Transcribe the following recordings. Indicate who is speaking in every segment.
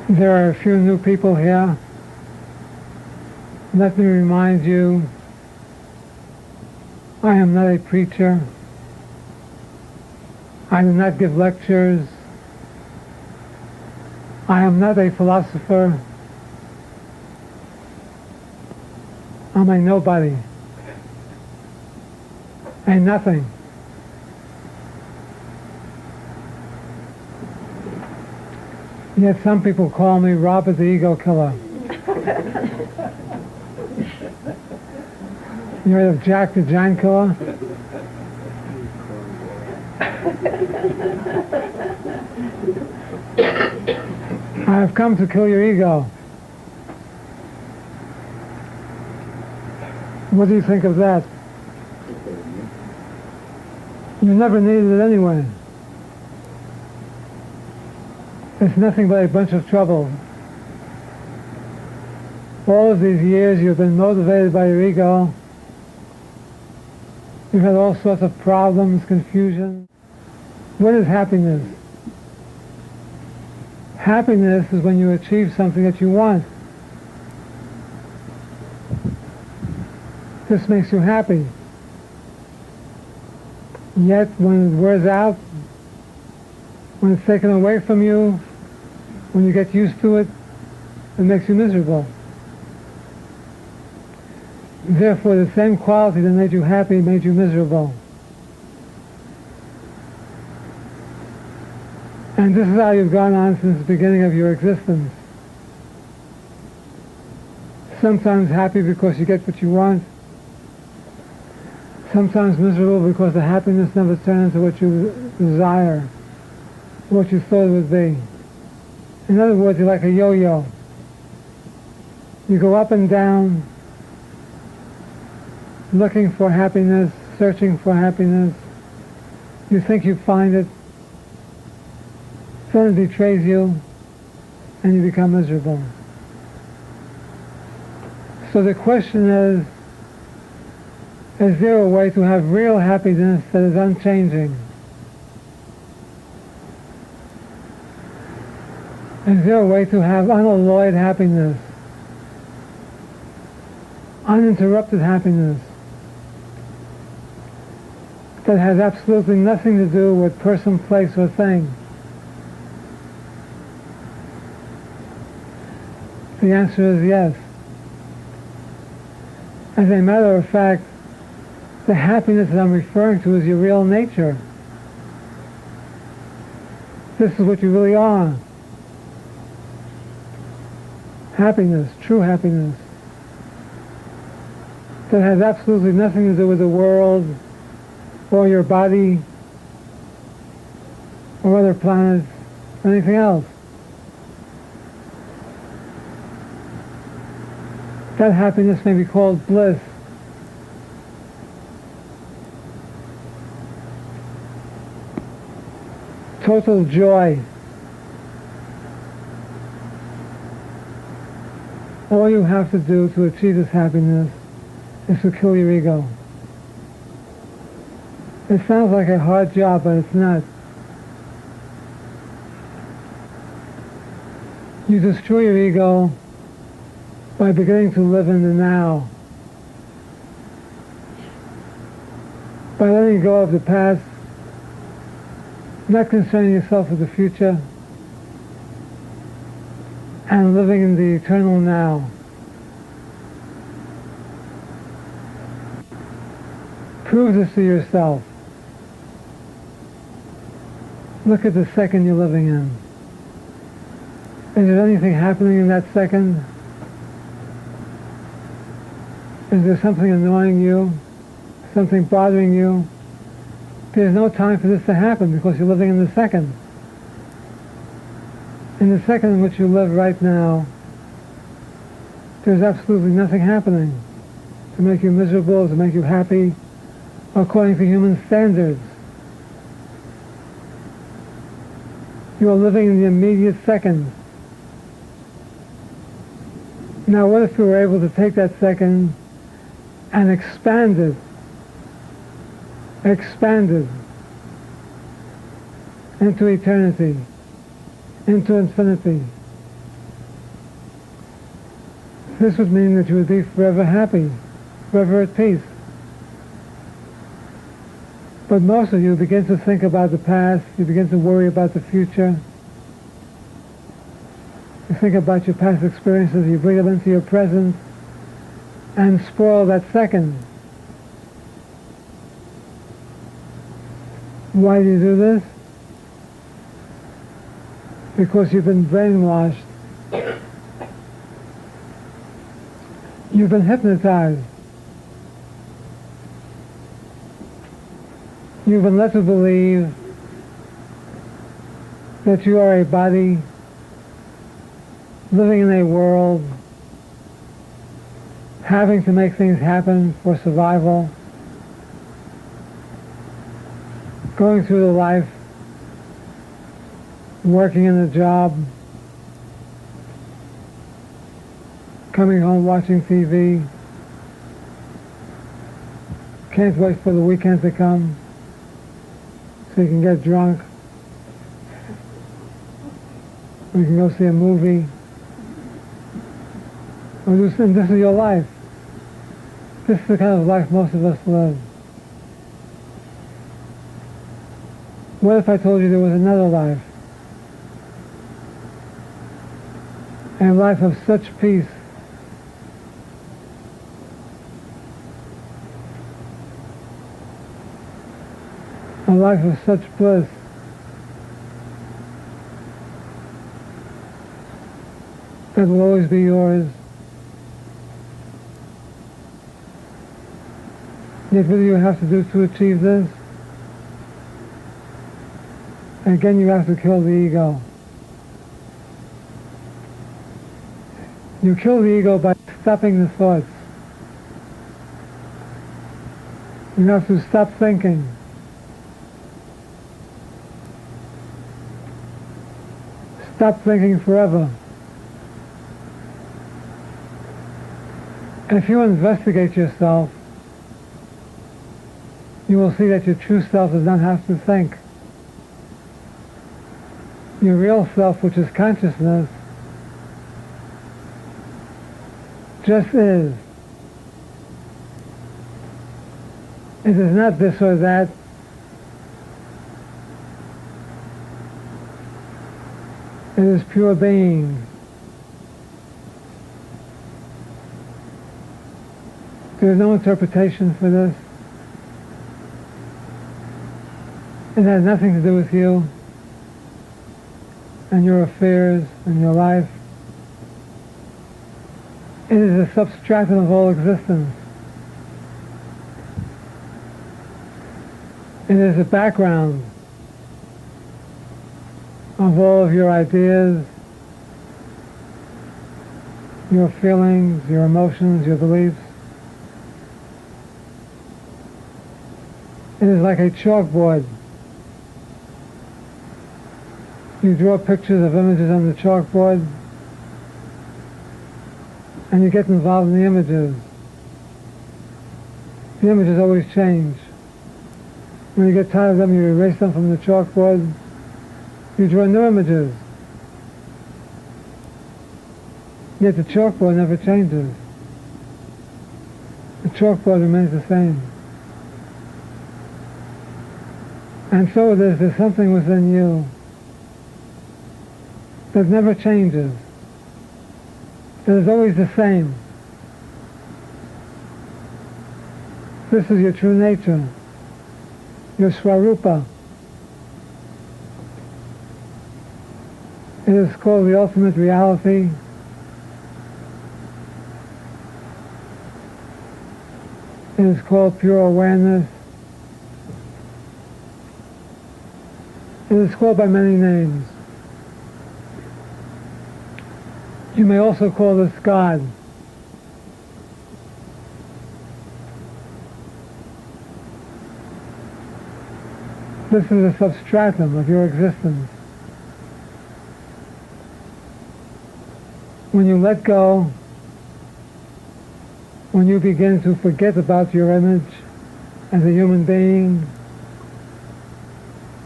Speaker 1: There are a few new people here. Let me remind you, I am not a preacher. I do not give lectures. I am not a philosopher. I'm a nobody. A nothing. Yet some people call me Robert the Ego Killer. You heard of Jack the Giant Killer? I have come to kill your ego. What do you think of that? You never needed it anyway. It's nothing but a bunch of trouble. All of these years you've been motivated by your ego. You've had all sorts of problems, confusion. What is happiness? Happiness is when you achieve something that you want. This makes you happy. Yet when it wears out, when it's taken away from you, when you get used to it, it makes you miserable. Therefore, the same quality that made you happy made you miserable. And this is how you've gone on since the beginning of your existence. Sometimes happy because you get what you want. Sometimes miserable because the happiness never turned into what you desire, what you thought it would be. In other words, you're like a yo-yo. You go up and down, looking for happiness, searching for happiness. You think you find it, then it betrays you, and you become miserable. So the question is there a way to have real happiness that is unchanging? Is there a way to have unalloyed happiness, uninterrupted happiness, that has absolutely nothing to do with person, place, or thing? The answer is yes. As a matter of fact, the happiness that I'm referring to is your real nature. This is what you really are. Happiness, true happiness, that has absolutely nothing to do with the world, or your body, or other planets, or anything else. That happiness may be called bliss. Total joy. All you have to do to achieve this happiness is to kill your ego. It sounds like a hard job, but it's not. You destroy your ego by beginning to live in the now. By letting go of the past, not concerning yourself with the future, and living in the eternal now. Prove this to yourself. Look at the second you're living in. Is there anything happening in that second? Is there something annoying you? Something bothering you? There's no time for this to happen because you're living in the second. In the second in which you live right now, there's absolutely nothing happening to make you miserable, to make you happy, according to human standards. You are living in the immediate second. Now what if you were able to take that second and expand it into eternity, into infinity, This would mean that you would be forever happy, forever at peace. But most of you begin to think about the past, you begin to worry about the future. You think about your past experiences, you bring them into your present, and spoil that second. Why do you do this? Because you've been brainwashed. You've been hypnotized. You've been led to believe that you are a body living in a world, having to make things happen for survival, going through the life, working in a job, coming home watching TV, can't wait for the weekend to come so you can get drunk, or you can go see a movie, and this is your life. This is the kind of life most of us live. What if I told you there was another life? A life of such peace, a life of such bliss, that will always be yours. Yet what do you have to do to achieve this? Again, you have to kill the ego. You kill the ego by stopping the thoughts. You have to stop thinking. Stop thinking forever. And if you investigate yourself, you will see that your true self does not have to think. Your real self, which is consciousness, just is. It is not this or that. It is pure being. There is no interpretation for this. It has nothing to do with you and your affairs and your life. It is a substratum of all existence. It is a background of all of your ideas, your feelings, your emotions, your beliefs. It is like a chalkboard. You draw pictures of images on the chalkboard, and you get involved in the images. The images always change. When you get tired of them, you erase them from the chalkboard. You draw new images. Yet the chalkboard never changes. The chalkboard remains the same. And so there's something within you that never changes. It is always the same. This is your true nature, your swarupa. It is called the ultimate reality. It is called pure awareness. It is called by many names. You may also call this God. This is a substratum of your existence. When you let go, when you begin to forget about your image as a human being,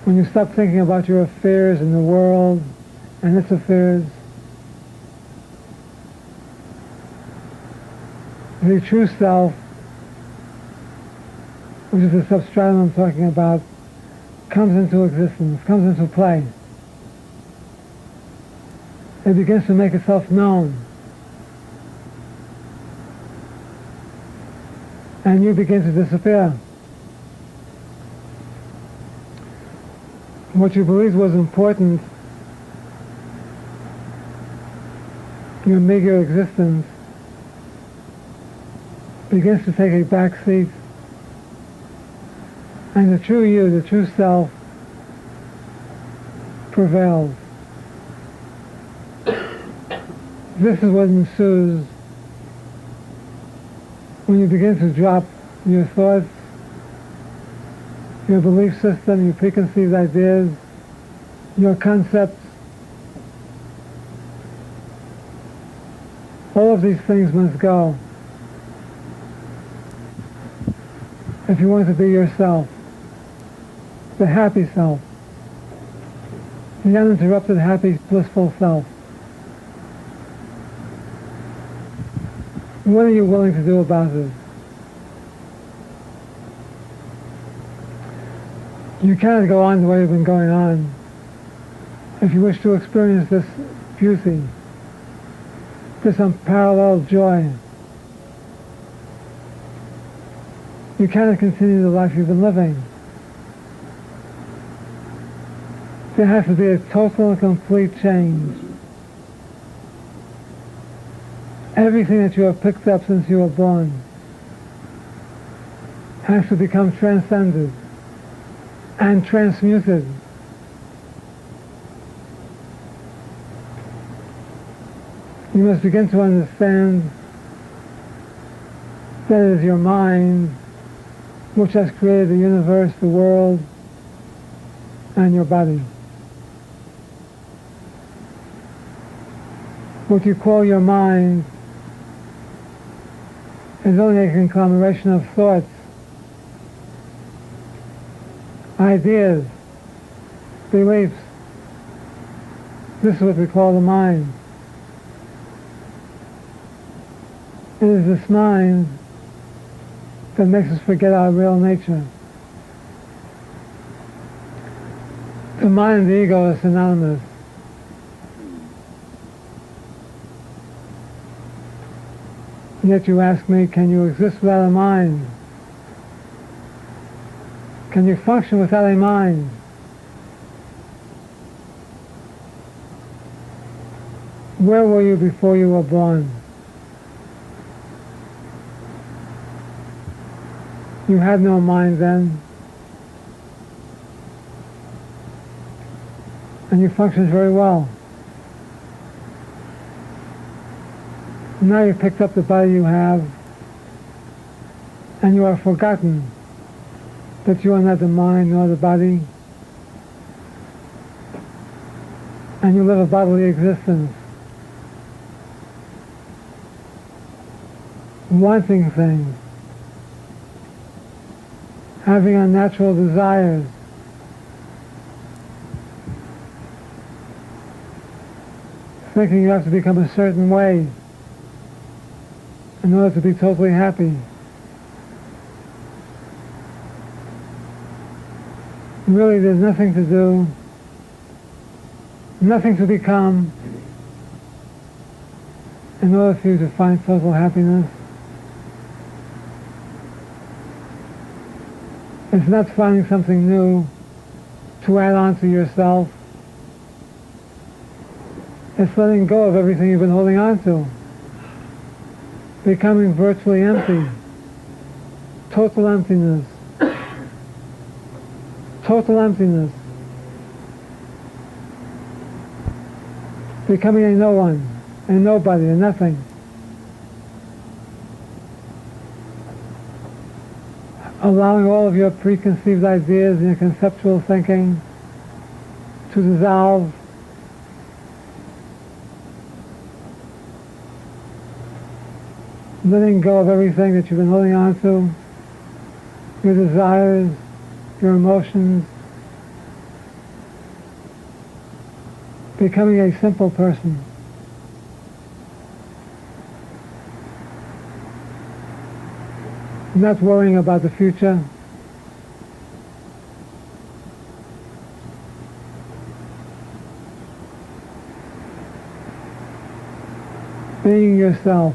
Speaker 1: when you stop thinking about your affairs in the world and its affairs, the true self, which is the substratum I'm talking about, comes into existence, comes into play. It begins to make itself known. And you begin to disappear. What you believed was important, your meager existence, begins to take a back seat, and the true you, the true self, prevails. This is what ensues when you begin to drop your thoughts, your belief system, your preconceived ideas, your concepts. All of these things must go if you want to be yourself, the happy self, the uninterrupted, happy, blissful self. What are you willing to do about it? You cannot go on the way you've been going on if you wish to experience this beauty, this unparalleled joy. You cannot continue the life you've been living. There has to be a total and complete change. Everything that you have picked up since you were born has to become transcended and transmuted. You must begin to understand that it is your mind which has created the universe, the world, and your body. What you call your mind is only a conglomeration of thoughts, ideas, beliefs. This is what we call the mind. It is this mind that makes us forget our real nature. The mind and the ego are synonymous. Yet you ask me, can you exist without a mind? Can you function without a mind? Where were you before you were born? You had no mind then, and you functioned very well. Now you've picked up the body you have, and you have forgotten that you are not the mind nor the body, and you live a bodily existence, wanting things, having unnatural desires, thinking you have to become a certain way in order to be totally happy. Really, there's nothing to do, nothing to become in order for you to find total happiness. It's not finding something new to add on to yourself. It's letting go of everything you've been holding on to. Becoming virtually empty. Total emptiness. Total emptiness. Becoming a no one, a nobody, a nothing. Allowing all of your preconceived ideas and your conceptual thinking to dissolve. Letting go of everything that you've been holding on to, your desires, your emotions. Becoming a simple person. not worrying about the future, being yourself.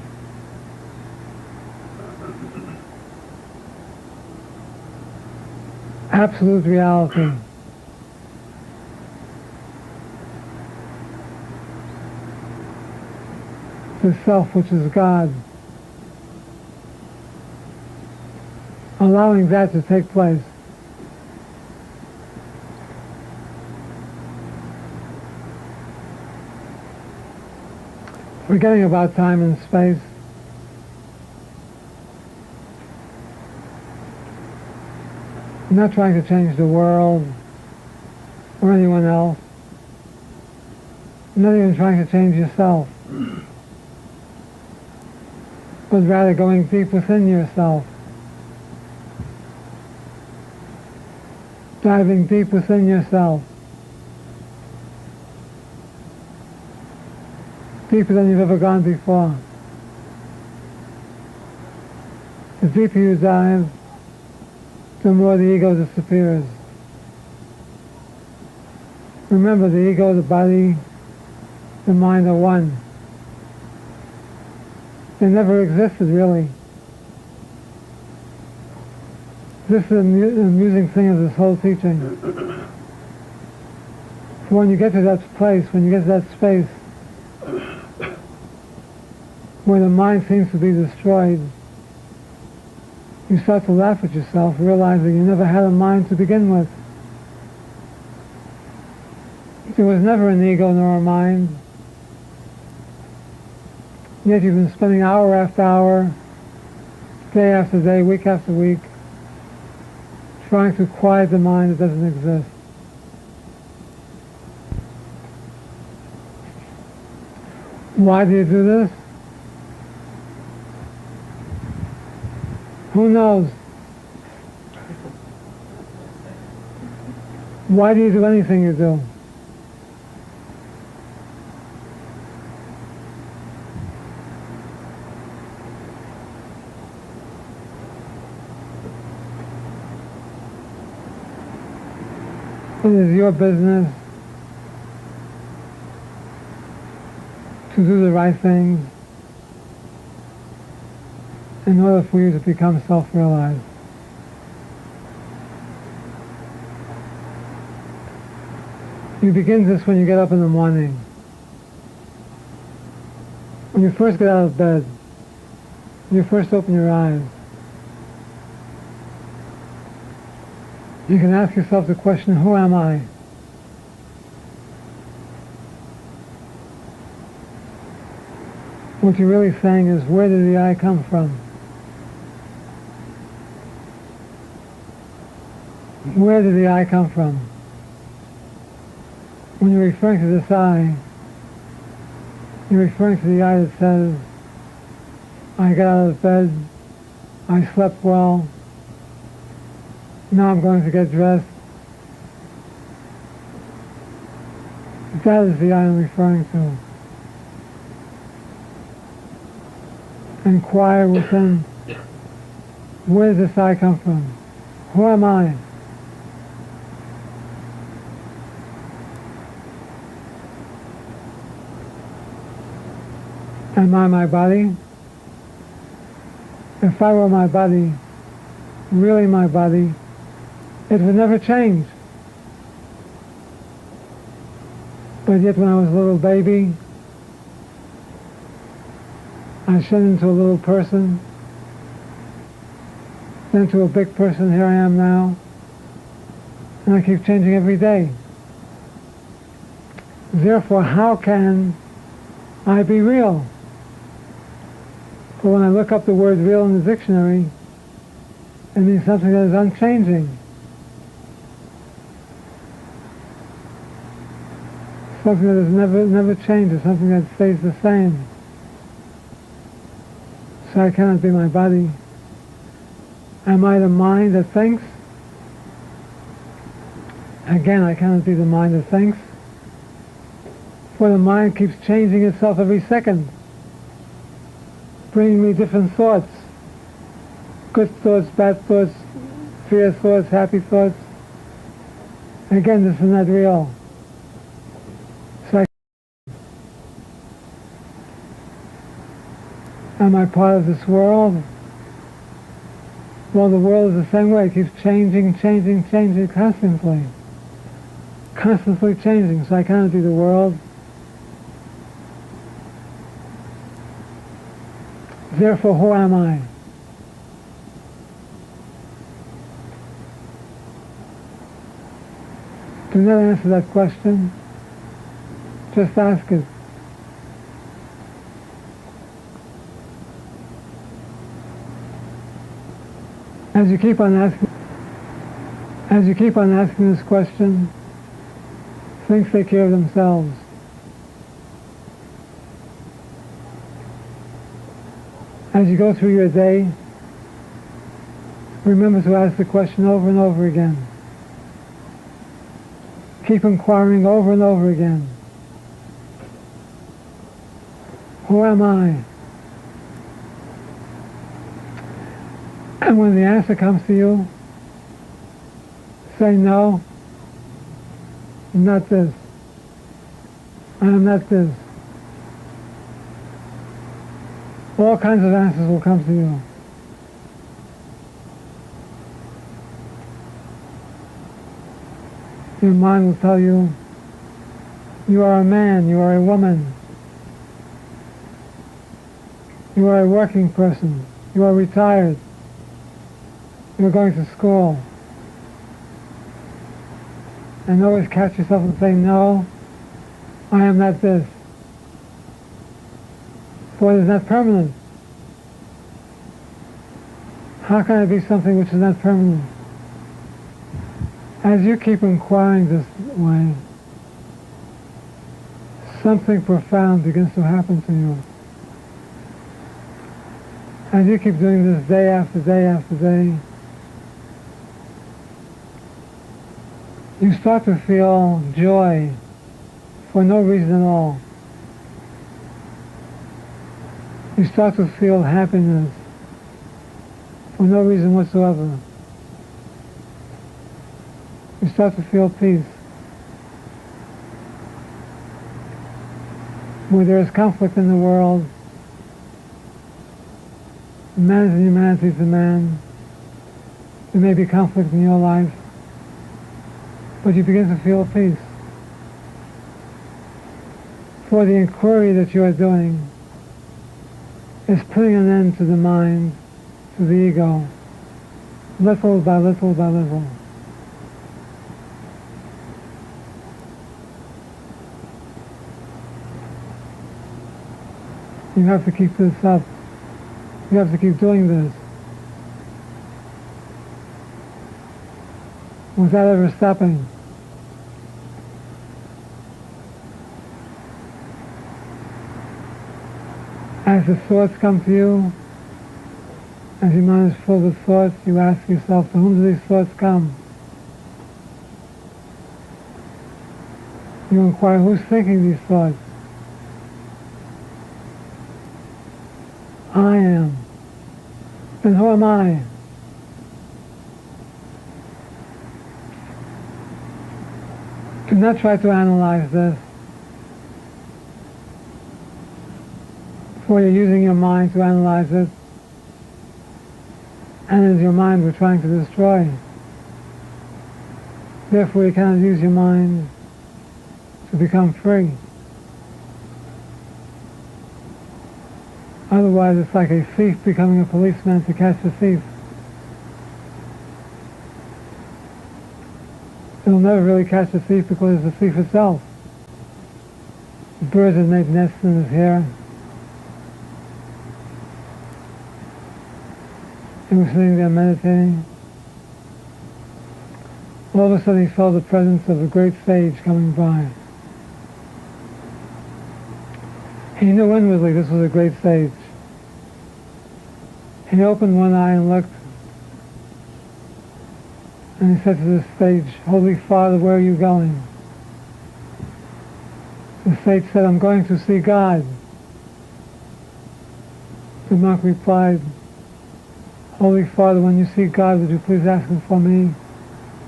Speaker 1: Absolute reality. The self which is God. Allowing that to take place. Forgetting about time and space. Not trying to change the world or anyone else. Not even trying to change yourself. But rather going deep within yourself. Diving deep within yourself. Deeper than you've ever gone before. The deeper you dive, the more the ego disappears. Remember, the ego, the body, the mind are one. They never existed, really. This is the amusing thing of this whole teaching. When you get to that place, when you get to that space, where the mind seems to be destroyed, you start to laugh at yourself, realizing you never had a mind to begin with. There was never an ego nor a mind. Yet you've been spending hour after hour, day after day, week after week, trying to quiet the mind that doesn't exist. Why do you do this? Who knows? Why do you do anything you do? It is your business to do the right things in order for you to become self-realized. You begin this when you get up in the morning. When you first get out of bed, when you first open your eyes, you can ask yourself the question, who am I? What you're really saying is, where did the I come from? Where did the I come from? When you're referring to this I, you're referring to the I that says, I got out of bed, I slept well, now I'm going to get dressed. That is the I I'm referring to. Inquire within, where does this I come from? Who am I? Am I my body? If I were my body, really my body, it would never change. But yet when I was a little baby, I shed into a little person, then to a big person, here I am now, and I keep changing every day. Therefore, how can I be real? But when I look up the word real in the dictionary, it means something that is unchanging. Something that has never changes, something that stays the same. So I cannot be my body. Am I the mind that thinks? Again, I cannot be the mind that thinks. For the mind keeps changing itself every second, bringing me different thoughts. good thoughts, bad thoughts, fear thoughts, happy thoughts. Again, this is not real. So am I part of this world? Well, the world is the same way. It keeps changing, changing, changing constantly. Constantly changing. So I cannot be the world. Therefore, who am I? Do not answer that question. Just ask it. As you keep on asking this question, things take care of themselves. As you go through your day, remember to ask the question over and over again. Keep inquiring over and over again. Who am I? And when the answer comes to you, say no, I'm not this. I am not this. All kinds of answers will come to you. Your mind will tell you, you are a man, you are a woman, you are a working person, you are retired, you are going to school. And always catch yourself and say, no, I am not this. For it is not permanent. How can I be something which is not permanent? As you keep inquiring this way, something profound begins to happen to you. As you keep doing this day after day after day, you start to feel joy for no reason at all. You start to feel happiness for no reason whatsoever. You start to feel peace. Where there is conflict in the world, man is in humanity is a man. There may be conflict in your life, but you begin to feel peace. For the inquiry that you are doing is putting an end to the mind, to the ego, little by little by little. You have to keep this up. You have to keep doing this without ever stopping. As the thoughts come to you, as your mind is full with thoughts, you ask yourself, to whom do these thoughts come? You inquire, who's thinking these thoughts? I am. Then who am I? Do not try to analyze this. For you're using your mind to analyze it, and it is your mind we're trying to destroy. Therefore you cannot use your mind to become free. Otherwise it's like a thief becoming a policeman to catch a thief. It'll never really catch a thief because it's the thief itself. The birds had made nests in his hair. He was sitting there meditating. All of a sudden he felt the presence of a great sage coming by. He knew inwardly this was a great sage. He opened one eye and looked, and he said to the sage, "Holy Father, where are you going?" The sage said, "I'm going to see God." The monk replied, Holy Father, when you see God, would you please ask him for me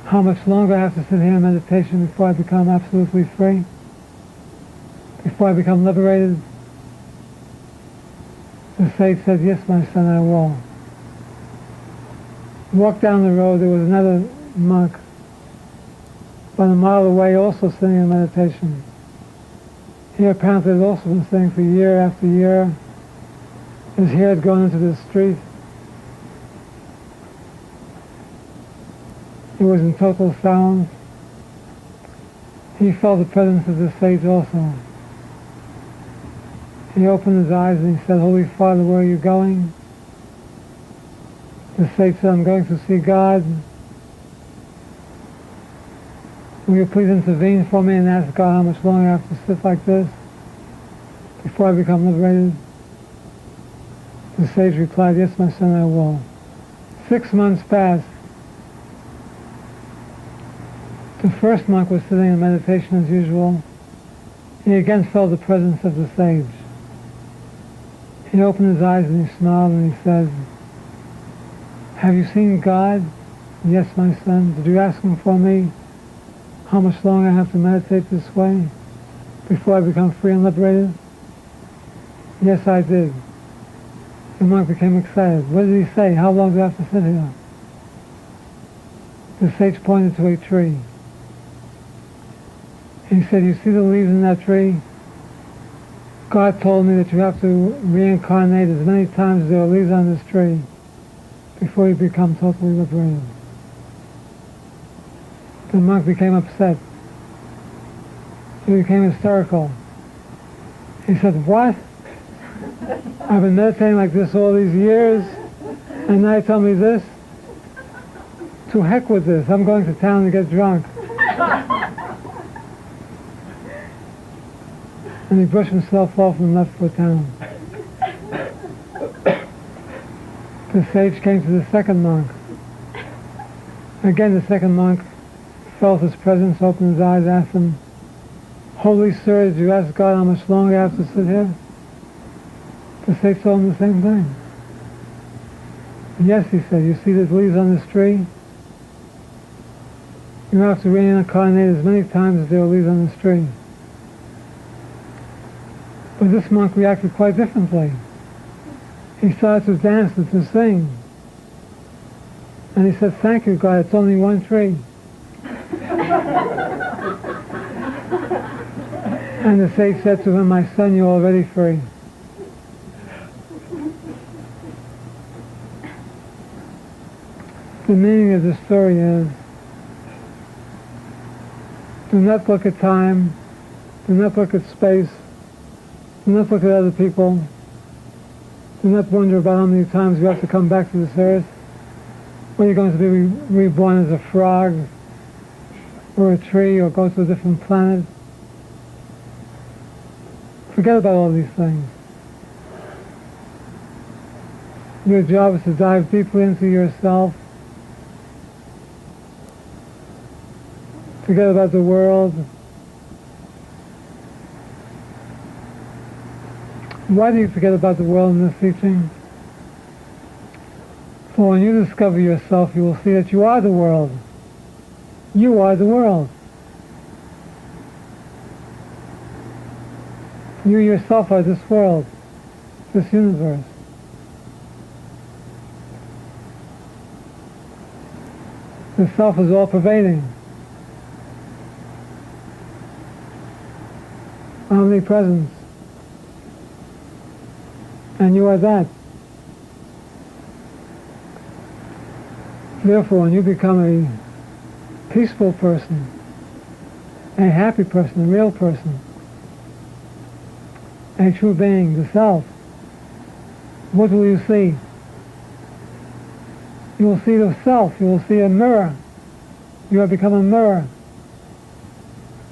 Speaker 1: how much longer I have to sit here in meditation before I become absolutely free? Before I become liberated? The sage said, yes, my son, I will. Walked down the road, there was another monk about a mile away, also sitting in meditation. He apparently had also been sitting for year after year. His hair had gone into the street. He was in total silence. He felt the presence of the sage also. He opened his eyes and he said, Holy Father, where are you going? The sage said, I'm going to see God. Will you please intervene for me and ask God how much longer I have to sit like this before I become liberated? The sage replied, yes, my son, I will. 6 months passed. The first monk was sitting in meditation as usual. He again felt the presence of the sage. He opened his eyes and he smiled and he said, have you seen God? Yes, my son. Did you ask him for me how much longer I have to meditate this way before I become free and liberated? Yes, I did. The monk became excited. What did he say? How long do I have to sit here? The sage pointed to a tree. He said, you see the leaves in that tree? God told me that you have to reincarnate as many times as there are leaves on this tree before you become totally liberated. The monk became upset. He became hysterical. He said, what? I've been meditating like this all these years, and now you tell me this? To heck with this. I'm going to town to get drunk. And he brushed himself off and left for town. The sage came to the second monk. Again, the second monk felt his presence, opened his eyes, asked him, Holy Sir, did you ask God how much longer I have to sit here? The sage told him the same thing. Yes, he said, you see the leaves on this tree? You have to reincarnate as many times as there are leaves on this tree. But this monk reacted quite differently. He started to dance and to sing. And he said, thank you, God, it's only one tree. And the sage said to him, my son, you're already free. The meaning of the story is, do not look at time, do not look at space, do not look at other people, do not wonder about how many times you have to come back to this earth, when you're going to be reborn as a frog, or a tree, or go to a different planet. Forget about all these things. Your job is to dive deeply into yourself. Forget about the world. Why do you forget about the world in this teaching? For when you discover yourself, you will see that you are the world. You are the world. You yourself are this world, this universe. The self is all-pervading, omnipresence, and you are that. Therefore, when you become a peaceful person, a happy person, a real person, a true being, the self, what will you see? You will see the self, you will see a mirror. You have become a mirror,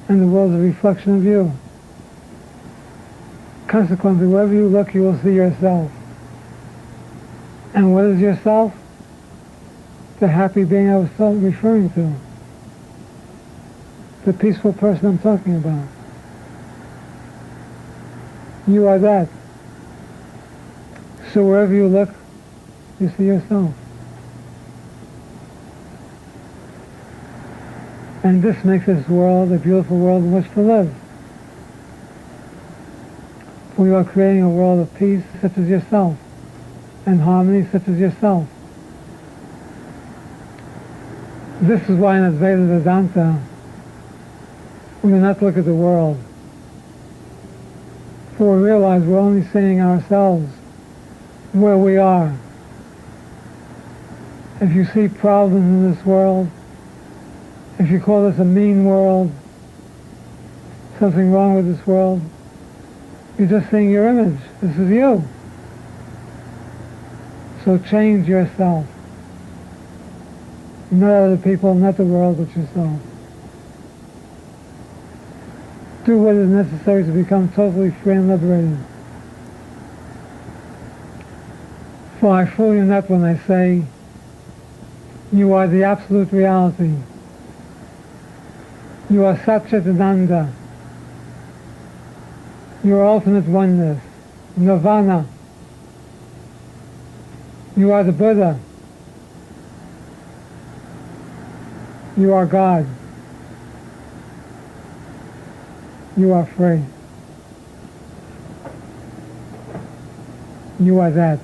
Speaker 1: and the world is a reflection of you. Consequently, wherever you look, you will see yourself. And what is yourself? The happy being I was referring to. The peaceful person I'm talking about. You are that. So wherever you look, you see yourself. And this makes this world a beautiful world in which to live. For you are creating a world of peace such as yourself, and harmony such as yourself. This is why in Advaita Vedanta we do not look at the world. For we realize we're only seeing ourselves where we are. If you see problems in this world, if you call this a mean world, something wrong with this world, you're just seeing your image. This is you. So change yourself. Not other people, not the world, but yourself. Do what is necessary to become totally free and liberated. For I fool you not when I say, you are the absolute reality. You are Satchitananda. You are ultimate oneness, Nirvana. You are the Buddha. You are God. You are free. You are that.